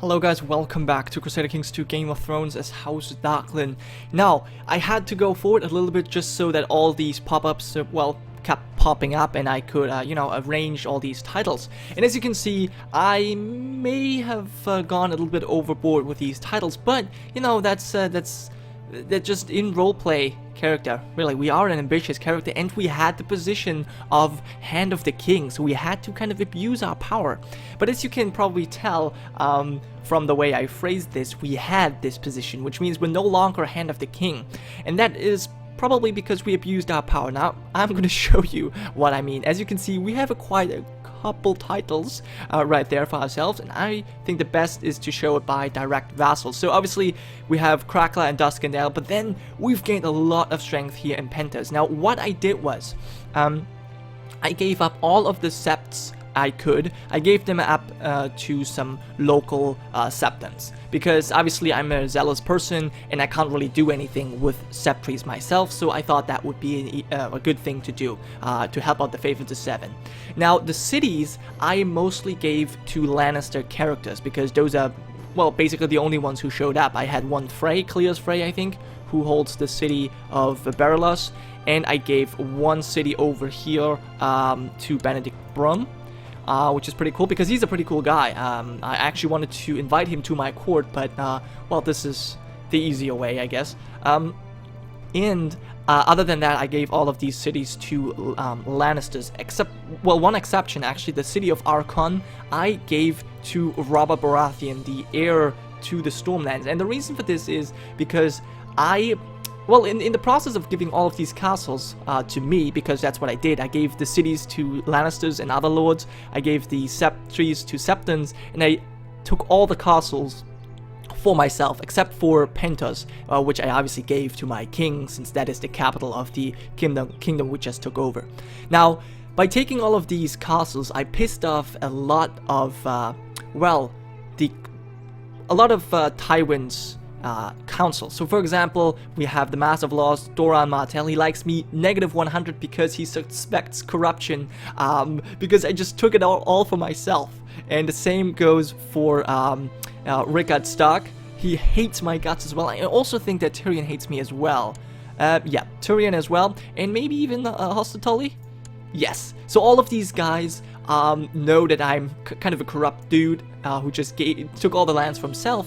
Hello guys, welcome back to Crusader Kings 2 Game of Thrones as House Darklyn. Now, I had to go forward a little bit just so that all these pop-ups, kept popping up and I could, arrange all these titles. And as you can see, I may have gone a little bit overboard with these titles, but, that's just in roleplay character. Really, we are an ambitious character and we had the position of Hand of the King, so we had to kind of abuse our power. But as you can probably tell from the way I phrased this, we had this position, which means we're no longer Hand of the King. And that is probably because we abused our power. Now, I'm going to show you what I mean. As you can see, we have quite a couple titles right there for ourselves, and I think the best is to show it by direct vassals. So obviously we have Crackler and Duskendale, but then we've gained a lot of strength here in Pentas. Now what I did was I gave up all of the septs I could. I gave them up to some local septons, because obviously I'm a zealous person and I can't really do anything with septries myself, so I thought that would be a good thing to do to help out the favor to 7. Now the cities I mostly gave to Lannister characters, because those are, well, basically the only ones who showed up. I had one Frey, Clear's Frey I think, who holds the city of Berelos, and I gave one city over here to Benedict Brum. Which is pretty cool because he's a pretty cool guy. I actually wanted to invite him to my court, but well, this is the easier way, I guess. And other than that, I gave all of these cities to Lannisters, except, well, one exception actually, the city of Archon, I gave to Robert Baratheon, the heir to the Stormlands. And the reason for this is because well, in the process of giving all of these castles to me, because that's what I did, I gave the cities to Lannisters and other lords, I gave the septries to Septons, and I took all the castles for myself, except for Pentas, which I obviously gave to my king, since that is the capital of the kingdom we just took over. Now, by taking all of these castles, I pissed off a lot of, Tywin's council. So for example, we have the Master of Laws, Doran Martell. He likes me -100 because he suspects corruption, because I just took it all for myself. And the same goes for Rickard Stark. He hates my guts as well. I also think that Tyrion hates me as well. Yeah, Tyrion as well, and maybe even House Darklyn. Yes. So all of these guys know that I'm kind of a corrupt dude who just took all the lands for himself.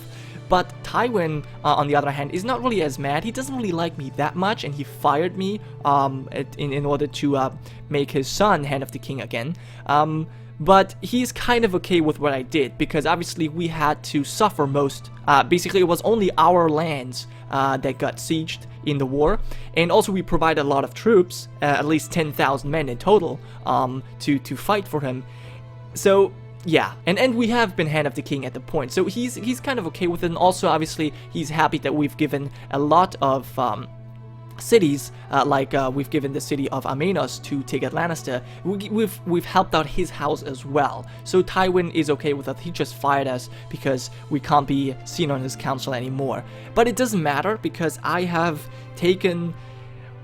But Tywin, on the other hand, is not really as mad. He doesn't really like me that much, and he fired me in order to make his son Hand of the King again. But he's kind of okay with what I did, because obviously we had to suffer most. Basically, it was only our lands that got sieged in the war, and also we provided a lot of troops, at least 10,000 men in total, to fight for him. So yeah, and we have been Hand of the King at the point, so he's kind of okay with it, and also obviously he's happy that we've given a lot of cities, we've given the city of Amenos to Tigard Lannister. We've helped out his house as well, so Tywin is okay with it. He just fired us because we can't be seen on his council anymore. But it doesn't matter, because I have taken,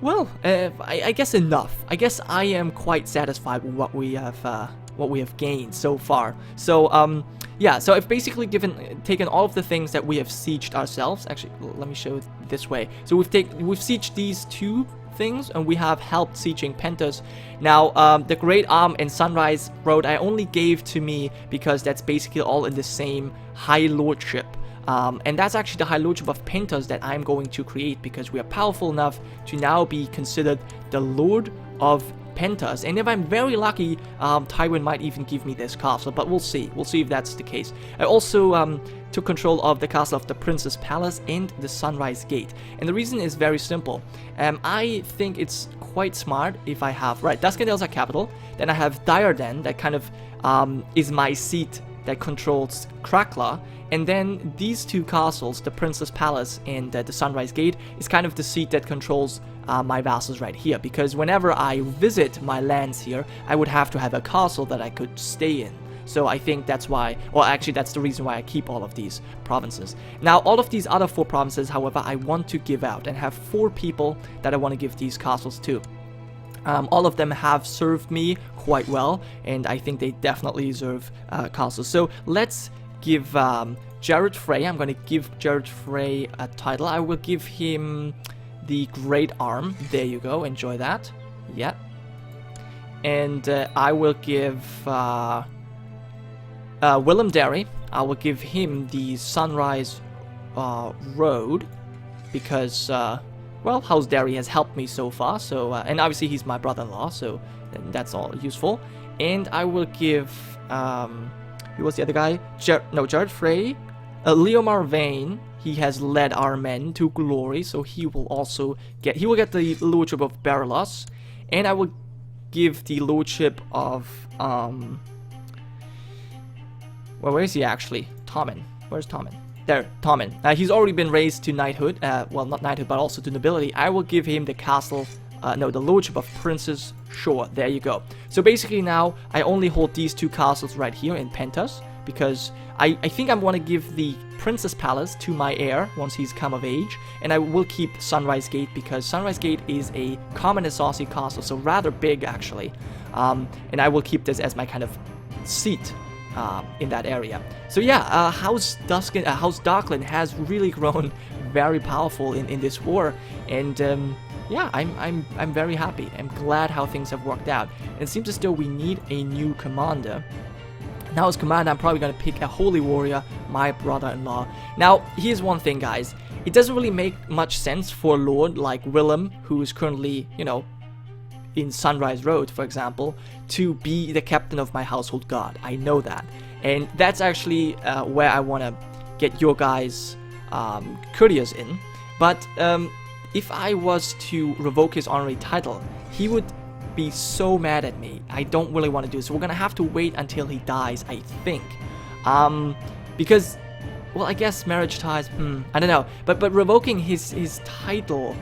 well, I guess enough. I guess I am quite satisfied with what we have gained so far. So yeah, so I've basically taken all of the things that we have sieged ourselves. Actually, let me show it this way. So we've sieged these two things, and we have helped sieging Pentas. Now the Great Arm and Sunrise Road I only gave to me because that's basically all in the same High Lordship. And that's actually the High Lordship of Pentas that I'm going to create, because we are powerful enough to now be considered the Lord of Pentas. And if I'm very lucky, Tywin might even give me this castle, but we'll see. We'll see if that's the case. I also took control of the castle of the Prince's Palace and the Sunrise Gate. And the reason is very simple. I think it's quite smart if I have, right, Duskendale's our capital, then I have Diarden, that kind of is my seat that controls Crackler, and then these two castles, the Prince's Palace and the Sunrise Gate, is kind of the seat that controls my vassals right here, because whenever I visit my lands here, I would have to have a castle that I could stay in. So I think that's why, or actually that's the reason why I keep all of these provinces. Now, all of these other 4 provinces, however, I want to give out, and have 4 people that I want to give these castles to. All of them have served me quite well, and I think they definitely deserve castles. So let's give Jared Frey, I'm gonna give Jared Frey a title. I will give him the Great Arm. There you go, enjoy that. Yeah. And I will give Willem Derry, I will give him the Sunrise Road, because, well, House Derry has helped me so far, so, and obviously he's my brother-in-law, so that's all useful. And I will give, who was the other guy? Jared Frey, Leomar Vane. He has led our men to glory, so he will also get, the Lordship of Baralos, and I will give the Lordship of, well, where is he actually? Tommen. Where's Tommen? There, Tommen. He's already been raised to knighthood, well, not knighthood, but also to nobility. I will give him the castle, the Lordship of Princess Shore. There you go. So basically now, I only hold these 2 castles right here in Pentos, because I think I want to give the Princess Palace to my heir once he's come of age, and I will keep Sunrise Gate because Sunrise Gate is a common Assassini castle, so rather big actually, and I will keep this as my kind of seat in that area. So yeah, House Darklyn has really grown very powerful in this war, and yeah, I'm very happy. I'm glad how things have worked out. And it seems as though we need a new commander. Now as commander, I'm probably going to pick a Holy Warrior, my brother-in-law. Now, here's one thing, guys. It doesn't really make much sense for a lord like Willem, who is currently, you know, in Sunrise Road, for example, to be the captain of my household guard. I know that. And that's actually where I want to get your guys' courtiers in. But if I was to revoke his honorary title, he would be so mad at me. I don't really want to do it, so we're gonna have to wait until he dies, I think, because, well, I guess marriage ties, I don't know, but revoking his title,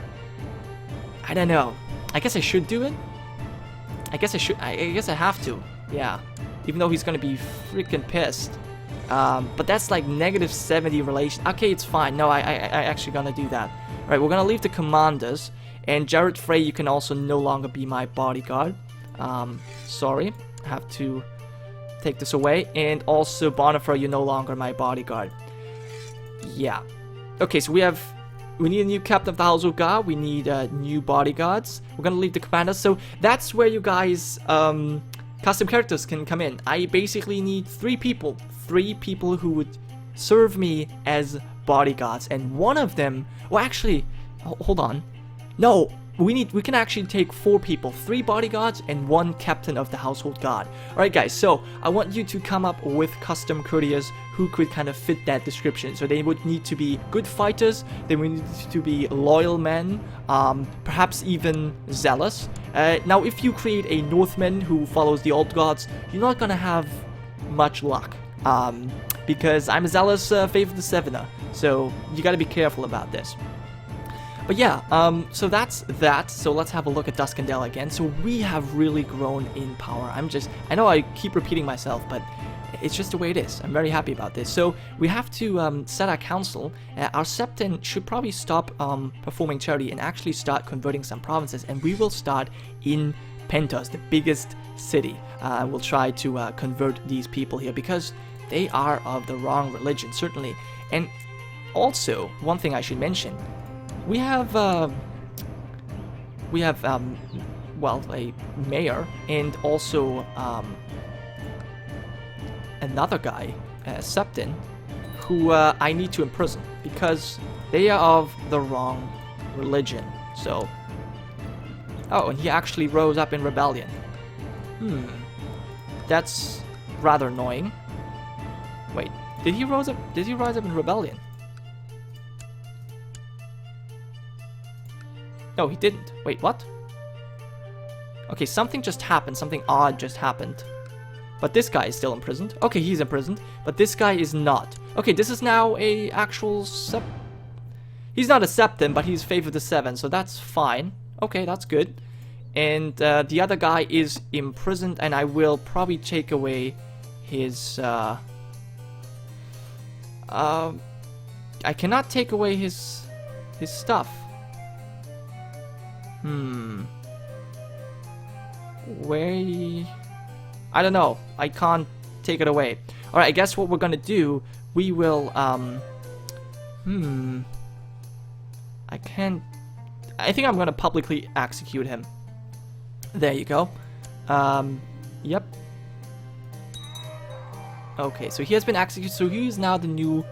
I don't know. I guess I should do it. I guess I have to, yeah, even though he's gonna be freaking pissed. But that's like -70 relation. Okay, it's fine. No, I actually gonna do that. All right, we're gonna leave the commanders. And Jared Frey, you can also no longer be my bodyguard. Sorry, I have to take this away. And also Bonifer, you're no longer my bodyguard. Yeah. Okay, so we need a new captain of the household guard. We need new bodyguards. We're gonna leave the commanders. So that's where you guys custom characters can come in. I basically need 3 people. 3 people who would serve me as bodyguards, and one of them. Well, actually, hold on. No, we can actually take 4 people, 3 bodyguards and 1 captain of the household guard. Alright guys, so I want you to come up with custom courtiers who could kind of fit that description. So they would need to be good fighters, they would need to be loyal men, perhaps even zealous. Now if you create a Northman who follows the old gods, you're not gonna have much luck. Because I'm a zealous favor the Sevener, so you gotta be careful about this. But yeah, so that's that. So let's have a look at Duskendale again. So we have really grown in power. I know I keep repeating myself, but it's just the way it is. I'm very happy about this. So we have to set our council. Our Septon should probably stop performing charity and actually start converting some provinces. And we will start in Pentos, the biggest city. We'll try to convert these people here because they are of the wrong religion, certainly. And also, one thing I should mention. We have well, a mayor and also another guy, Septon, who I need to imprison because they are of the wrong religion. So, oh, and he actually rose up in rebellion. That's rather annoying. Wait, did he rise up in rebellion? No, he didn't. Wait, what? Okay, something just happened. Something odd just happened. But this guy is still imprisoned. Okay, he's imprisoned. But this guy is not. Okay, this is now a actual He's not a Septon, but he's favored the 7, so that's fine. Okay, that's good. And the other guy is imprisoned, and I will probably take away his... I cannot take away his stuff. Where... I don't know. I can't take it away. Alright, I guess what we're gonna do, we will, I think I'm gonna publicly execute him. There you go. Yep. Okay, so he has been executed, so he is now the new...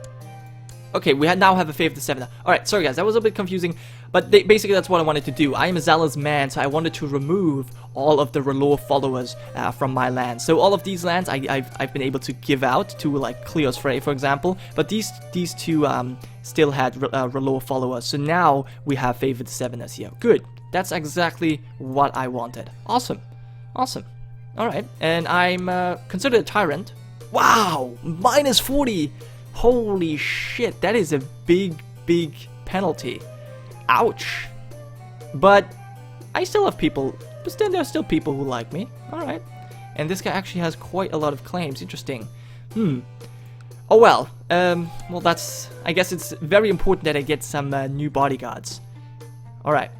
Okay, we now have a favor to 7. Alright, sorry guys, that was a bit confusing, but basically that's what I wanted to do. I am a zealous man, so I wanted to remove all of the Relore followers from my lands. So all of these lands I've been able to give out to, like, Cleo's Frey, for example, but these two still had Relore followers, so now we have favor to 7ers here. Good, that's exactly what I wanted. Awesome, awesome. Alright, and I'm considered a tyrant. Wow, minus 40! Holy shit, that is a big penalty. Ouch. But I still have people, but then there are still people who like me. Alright. And this guy actually has quite a lot of claims. Interesting. Oh well. Well, that's... I guess it's very important that I get some new bodyguards. Alright.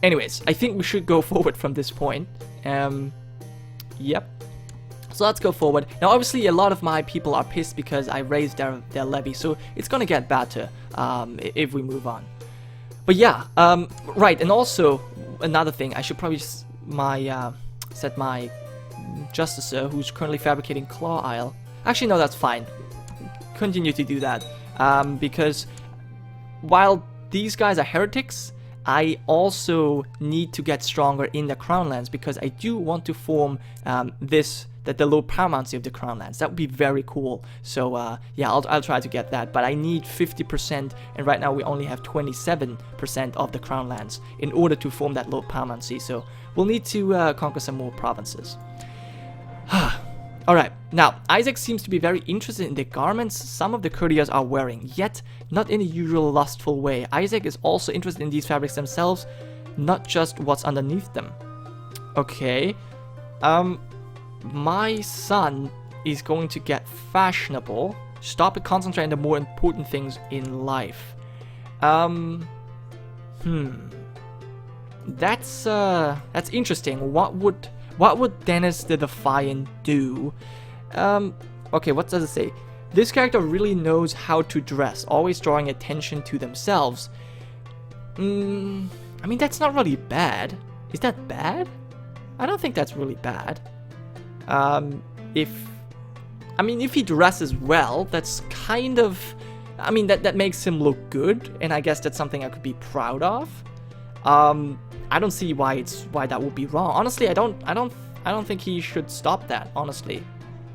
Anyways, I think we should go forward from this point. Yep. So let's go forward. Now obviously a lot of my people are pissed because I raised their levy, so it's gonna get better if we move on. But yeah, right, and also another thing, I should probably just set my Justicer, who's currently fabricating Claw Isle. Actually no, that's fine. Continue to do that. Because while these guys are heretics, I also need to get stronger in the Crown Lands because I do want to form the low paramountcy of the Crown Lands. That would be very cool. So yeah, I'll try to get that, but I need 50%, and right now we only have 27% of the Crown Lands in order to form that low paramountcy. So we'll need to conquer some more provinces. Alright, now Isaac seems to be very interested in the garments some of the courtiers are wearing, yet not in a usual lustful way. Isaac is also interested in these fabrics themselves, not just what's underneath them. Okay, my son is going to get fashionable. Stop and concentrate on the more important things in life. That's interesting. What would Dennis the Defiant do? Okay, what does it say? This character really knows how to dress, always drawing attention to themselves. I mean, that's not really bad. Is that bad? I don't think that's really bad. If he dresses well, that's kind of... I mean, that makes him look good, and I guess that's something I could be proud of. I don't see why that would be wrong. Honestly, I don't think he should stop that, honestly.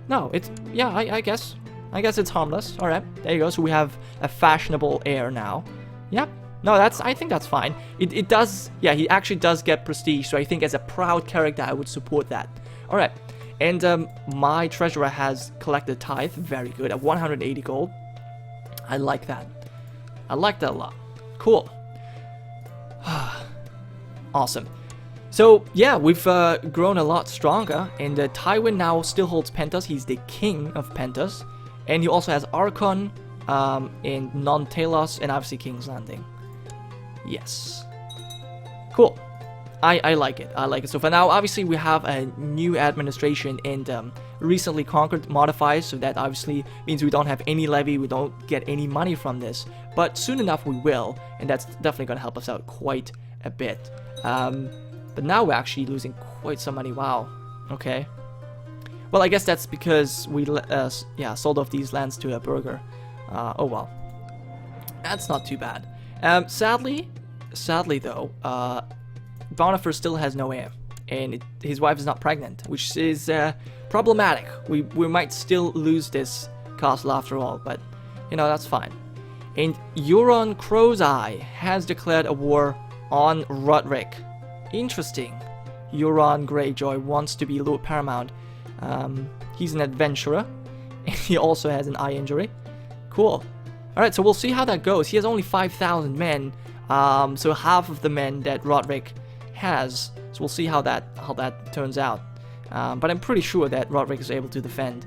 No, I guess it's harmless. All right, there you go. So we have a fashionable heir now. Yep. No, I think that's fine. It does, yeah, he actually does get prestige, so I think as a proud character, I would support that. All right. And my treasurer has collected tithe, very good, at 180 gold. I like that. I like that a lot. Cool. Awesome. So, yeah, we've grown a lot stronger, and Tywin now still holds Pentos. He's the king of Pentos. And he also has Archon, and Non-Talos, and obviously King's Landing. Yes. Cool. I like it. I like it. So for now, obviously, we have a new administration and recently conquered modifiers, so that obviously means we don't have any levy, we don't get any money from this. But soon enough, we will, and that's definitely going to help us out quite a bit. But now we're actually losing quite some money. Wow. Okay. Well, I guess that's because we sold off these lands to a burgher. Oh well. That's not too bad. Sadly though, Bonifer still has no heir, and his wife is not pregnant, which is problematic. We might still lose this castle after all, but you know, that's fine. And Euron Crow's Eye has declared a war on Roderick. Interesting. Euron Greyjoy wants to be Lord Paramount. He's an adventurer, and he also has an eye injury. Cool. Alright, so we'll see how that goes. He has only 5,000 men, so half of the men that Roderick has. So we'll see how that turns out. But I'm pretty sure that Roderick is able to defend.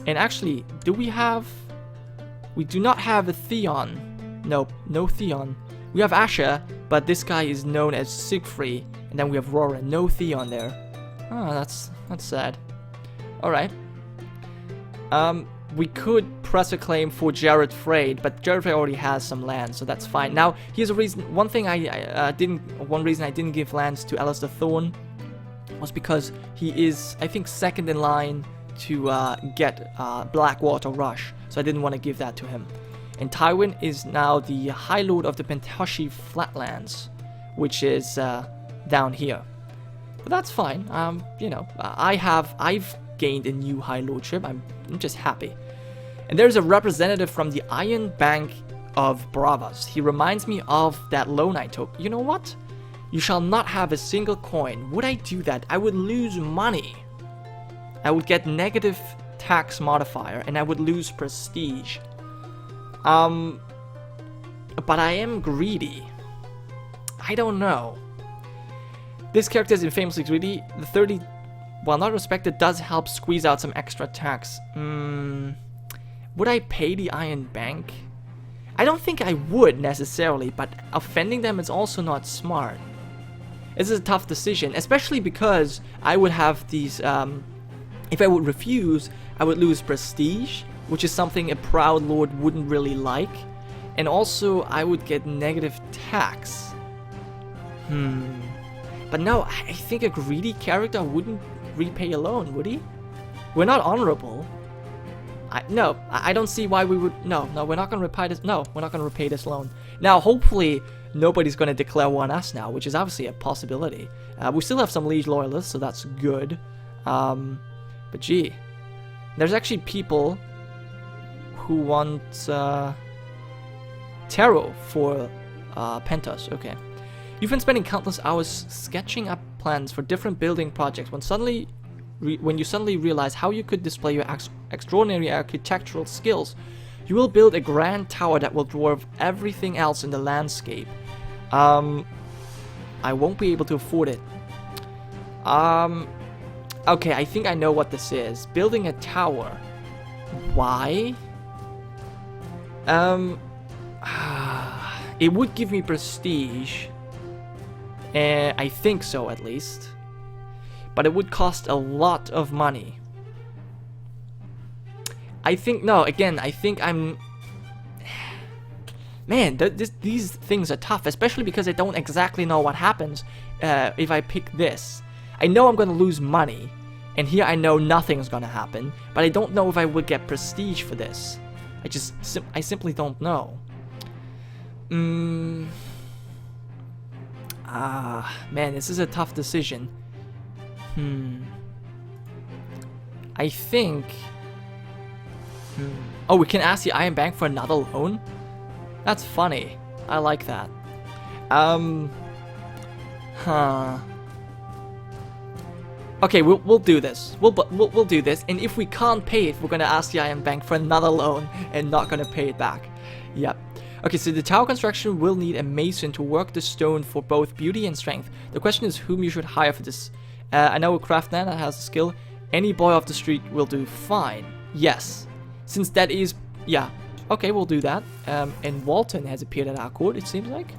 And actually, we do not have a Theon. Nope, no Theon. We have Asher, but this guy is known as Siegfried, and then we have Rora. No Theon there. Oh, that's sad. All right. we could press a claim for Jared Frayed, but Jared Frayed already has some land, so that's fine. Now, here's a reason. One reason I didn't give lands to Alistair Thorne was because he is, I think, second in line to get Blackwater Rush, so I didn't want to give that to him. And Tywin is now the High Lord of the Pentoshi Flatlands, which is down here. But that's fine. You know, I've gained a new High Lordship. I'm just happy. And there's a representative from the Iron Bank of Bravas. He reminds me of that loan I took. You know what? You shall not have a single coin. Would I do that? I would lose money. I would get negative tax modifier, and I would lose prestige. But I am greedy. I don't know. This character is infamously greedy. The 30, while not respected, does help squeeze out some extra tax. Would I pay the Iron Bank? I don't think I would necessarily, but offending them is also not smart. This is a tough decision, especially because I would have these, if I would refuse, I would lose prestige, which is something a proud lord wouldn't really like, and also I would get negative tax. But no, I think a greedy character wouldn't repay a loan, would he? We're not honorable. No, I don't see why we would. No, we're not gonna repay this. No, we're not gonna repay this loan. Now, hopefully, nobody's gonna declare war on us now, which is obviously a possibility. We still have some liege loyalists, so that's good. But gee, there's actually people who want tarot for Pentos. Okay, you've been spending countless hours sketching up plans for different building projects. When you suddenly realize how you could display your extraordinary architectural skills, you will build a grand tower that will dwarf everything else in the landscape. I won't be able to afford it. Okay, I think I know what this is. Building a tower. Why? It would give me prestige. I think so, at least. But it would cost a lot of money. I think, no, again, I think I'm... Man, these things are tough, especially because I don't exactly know what happens if I pick this. I know I'm going to lose money, and here I know nothing's going to happen, but I don't know if I would get prestige for this. I simply don't know. Man, this is a tough decision. I think... Oh, we can ask the Iron Bank for another loan? That's funny. I like that. Okay, we'll do this. We'll do this, and if we can't pay it, we're gonna ask the Iron Bank for another loan and not gonna pay it back. Yep. Okay, so the tower construction will need a mason to work the stone for both beauty and strength. The question is whom you should hire for this. I know a craftsman that has a skill. Any boy off the street will do fine. Yes. Since that is... Yeah. Okay, we'll do that. And Walton has appeared at our court, it seems like.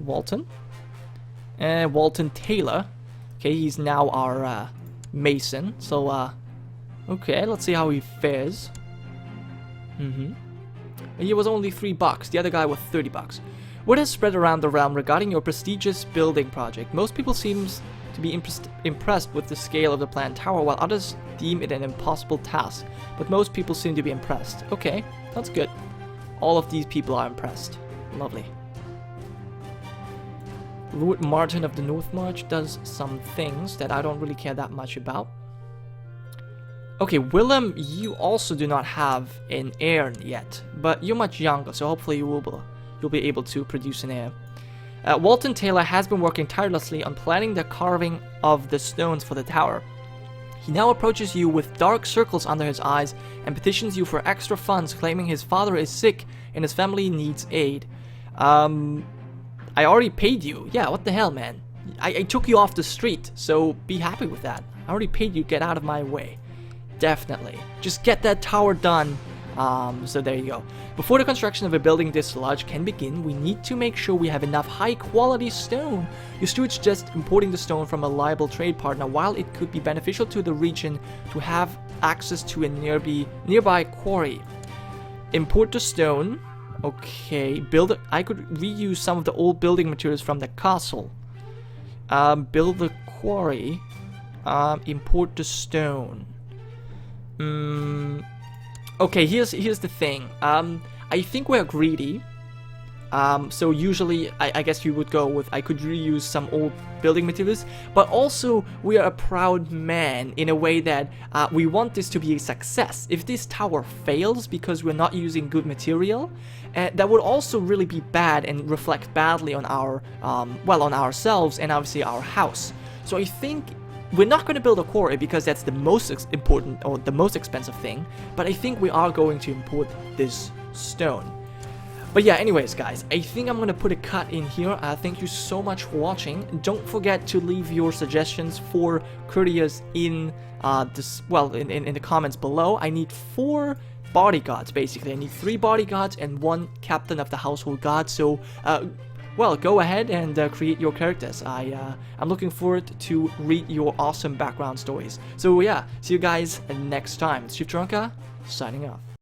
Walton. Walton Taylor. Okay, he's now our mason. So, okay, let's see how he fares. He was only $3. The other guy was $30. Word has spread around the realm regarding your prestigious building project. Most people seem to be impressed with the scale of the planned tower, while others deem it an impossible task. But most people seem to be impressed. Okay, that's good. All of these people are impressed. Lovely. Lord Martin of the North March does some things that I don't really care that much about. Okay, Willem, you also do not have an heir yet, but you're much younger, so hopefully you'll be able to produce an heir. Walton Taylor has been working tirelessly on planning the carving of the stones for the tower. He now approaches you with dark circles under his eyes and petitions you for extra funds, claiming his father is sick and his family needs aid. I already paid you. Yeah, what the hell, man? I took you off the street, so be happy with that. I already paid you, get out of my way. Definitely. Just get that tower done. So there you go. Before the construction of a building this large can begin, we need to make sure we have enough high-quality stone. Your steward's just importing the stone from a reliable trade partner. While it could be beneficial to the region to have access to a nearby quarry. Import the stone. Okay, I could reuse some of the old building materials from the castle. Build the quarry. Import the stone. Okay, here's the thing. I think we're greedy. So usually, I guess you would go with, I could reuse some old building materials, but also we are a proud man in a way that we want this to be a success. If this tower fails because we're not using good material, that would also really be bad and reflect badly on our, well, on ourselves and obviously our house. So I think we're not going to build a quarry because that's the most important or the most expensive thing, but I think we are going to import this stone. But yeah, anyways guys, I think I'm gonna put a cut in here. Thank you so much for watching. Don't forget to leave your suggestions for courtiers in in the comments below. I need 4 bodyguards basically. I need 3 bodyguards and 1 captain of the household guard. So well, go ahead and create your characters. I'm looking forward to read your awesome background stories. So yeah, see you guys next time. It's Gironca, signing off.